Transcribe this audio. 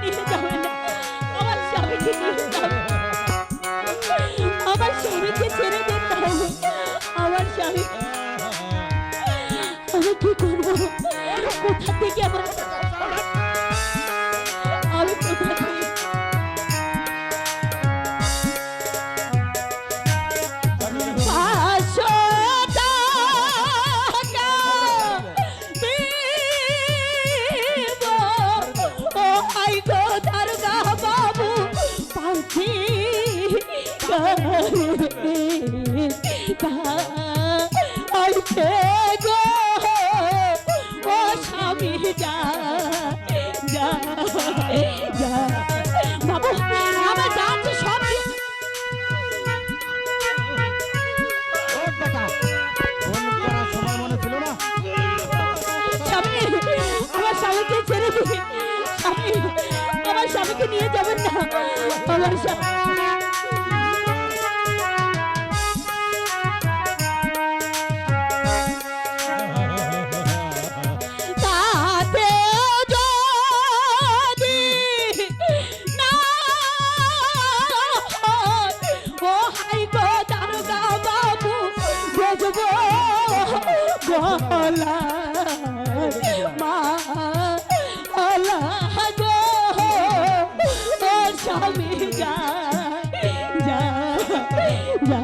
নিয়ে যাবে না, আমার স্বামীকে নিয়ে যাবে, আমার স্বামীকে ছেড়ে দিন তাহলে, আমার স্বামী। আমি কি করবো? কোথা থেকে আমার, আমি কোথা থেকে গো ও স্বামী, যা যা যা বাবু, আমার যাচ্ছে সব। স্বামী, আমার স্বামীকে ছেড়ে দিন, স্বামী, আমার স্বামীকে নিয়ে যাবেন না, আমার স্বামী। মা আল্লাহ গো ও স্বামী, যা যা যা